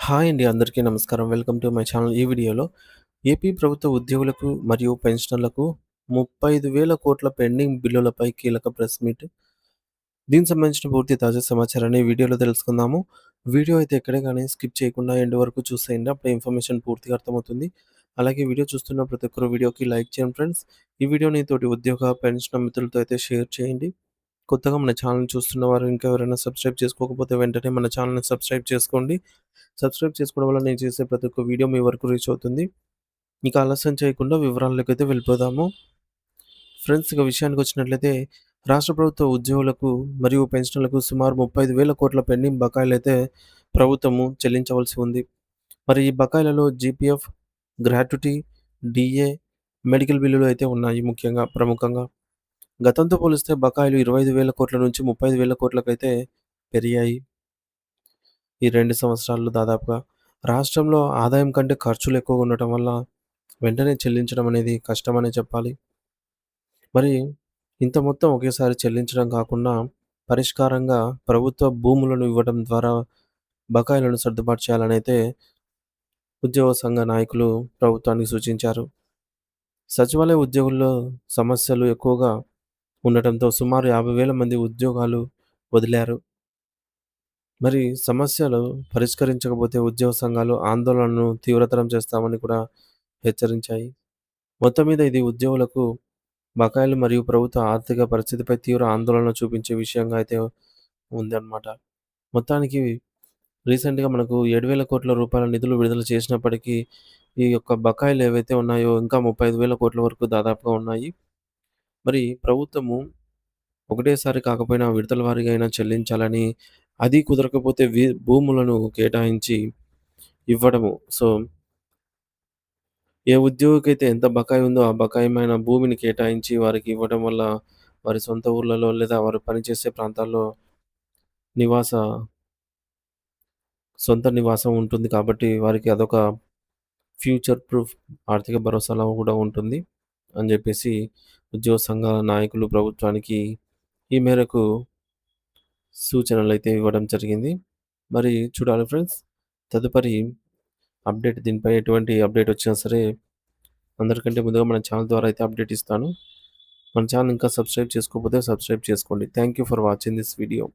Hi అండి. అందరికీ నమస్కారం. Welcome to my channel. ఈ వీడియోలో ఏపీ ప్రభుత్వ ఉద్యోగులకు మరియు పెన్షనర్లకు 35,000 కోట్ల పెండింగ్ బిల్లులపై కీలక ప్రెస్ మీట్. దీనికి సంబంధించిన పూర్తి తాజా సమాచారాన్ని ఈ వీడియోలో తెలుసుకుందాము. వీడియో అయితే ఎక్కడే గాని స్కిప్ చేయకుండా ఎండ్ వరకు చూసేయండి. అప్పుడే ఇన్ఫర్మేషన్ పూర్తిగా అర్థమవుతుంది. అలాగే వీడియో చూస్తున్న ప్రతి ఒక్కరు వీడియోకి లైక్ చేయండి ఫ్రెండ్స్. ఈ వీడియోని తోటి ఉద్యోగ, పెన్షనర్ మిత్రులతో అయితే షేర్ చేయండి. కొత్తగా మన ఛానెల్‌ని చూస్తున్న వారు ఇంకా ఎవరైనా సబ్స్క్రైబ్ చేసుకోకపోతే వెంటనే మన ఛానెల్‌ని సబ్స్క్రైబ్ చేసుకోండి. సబ్స్క్రైబ్ చేసుకోవడం వల్ల నేను చేసే ప్రతి ఒక్క వీడియో మీ వరకు రీచ్ అవుతుంది. ఇక ఆలస్యం చేయకుండా వివరాల్లోకైతే వెళ్ళిపోదాము. ఫ్రెండ్స్ ఇక విషయానికొచ్చినట్లయితే రాష్ట్ర ప్రభుత్వ ఉద్యోగులకు మరియు పెన్షనర్లకు సుమారు 35,000 కోట్ల పెండింగ్ బకాయిలైతే ప్రభుత్వము చెల్లించవలసి ఉంది. మరి ఈ బకాయిలలో జీపీఎఫ్, గ్రాట్యుటీ, డీఏ, మెడికల్ బిల్లులు అయితే ఉన్నాయి ప్రముఖంగా. గతంతో పోలిస్తే బకాయిలు 25,000 కోట్ల నుంచి 35,000 కోట్లకైతే పెరిగాయి. ఈ 2 సంవత్సరాల్లో దాదాపుగా. రాష్ట్రంలో ఆదాయం కంటే ఖర్చులు ఎక్కువగా ఉండటం వల్ల వెంటనే చెల్లించడం అనేది కష్టమనే చెప్పాలి. మరి ఇంత మొత్తం ఒకేసారి చెల్లించడం కాకుండా పరిష్కారంగా ప్రభుత్వ భూములను ఇవ్వడం ద్వారా బకాయిలను సర్దుబాటు చేయాలనైతే ఉద్యోగ సంఘ నాయకులు ప్రభుత్వానికి సూచించారు. సచివాలయ ఉద్యోగుల్లో సమస్యలు ఎక్కువగా ఉండటంతో సుమారు 50,000 మంది ఉద్యోగాలు వదిలారు. మరి సమస్యలు పరిష్కరించకపోతే ఉద్యోగ సంఘాలు ఆందోళనను తీవ్రతరం చేస్తామని కూడా హెచ్చరించాయి. మొత్తం మీద ఇది ఉద్యోగులకు బకాయిలు మరియు ప్రభుత్వ ఆర్థిక పరిస్థితిపై తీవ్ర ఆందోళన చూపించే విషయంగా అయితే ఉందన్నమాట. మొత్తానికి రీసెంట్‌గా మనకు 7,000 కోట్ల రూపాయల నిధులు విడుదల చేసినప్పటికీ, ఈ యొక్క బకాయిలు ఏవైతే ఉన్నాయో ఇంకా 35,000 కోట్ల వరకు దాదాపుగా ఉన్నాయి. మరి ప్రభుత్వము ఒకటేసారి కాకపోయినా విడతల వారీగా అయినా చెల్లించాలని, అది కుదరకపోతే భూములను కేటాయించి ఇవ్వడము. సో, ఏ ఉద్యోగికైతే ఎంత బకాయి ఉందో, ఆ బకాయమైన భూమిని కేటాయించి వారికి ఇవ్వడం వల్ల వారి సొంత ఊర్లలో లేదా వారు పనిచేసే ప్రాంతాల్లో నివాస సొంత నివాసం ఉంటుంది కాబట్టి వారికి అదొక ఫ్యూచర్ ప్రూఫ్ ఆర్థిక భరోసాలా కూడా ఉంటుంది అని జెప్పేసి ఉద్యోగ సంఘాల నాయకులు ప్రభుత్వానికి ఈ మేరకు సూచనలైతే ఇవ్వడం జరిగింది. మరి చూడాలి ఫ్రెండ్స్. తదుపరి దీనిపై ఎటువంటి అప్డేట్ వచ్చినా సరే అందరికంటే ముందుగా మన ఛానల్ ద్వారా అయితే అప్డేట్ ఇస్తాను. మన ఛానల్ ఇంకా సబ్స్క్రైబ్ చేసుకోకపోతే సబ్స్క్రైబ్ చేసుకోండి. Thank you for watching this video.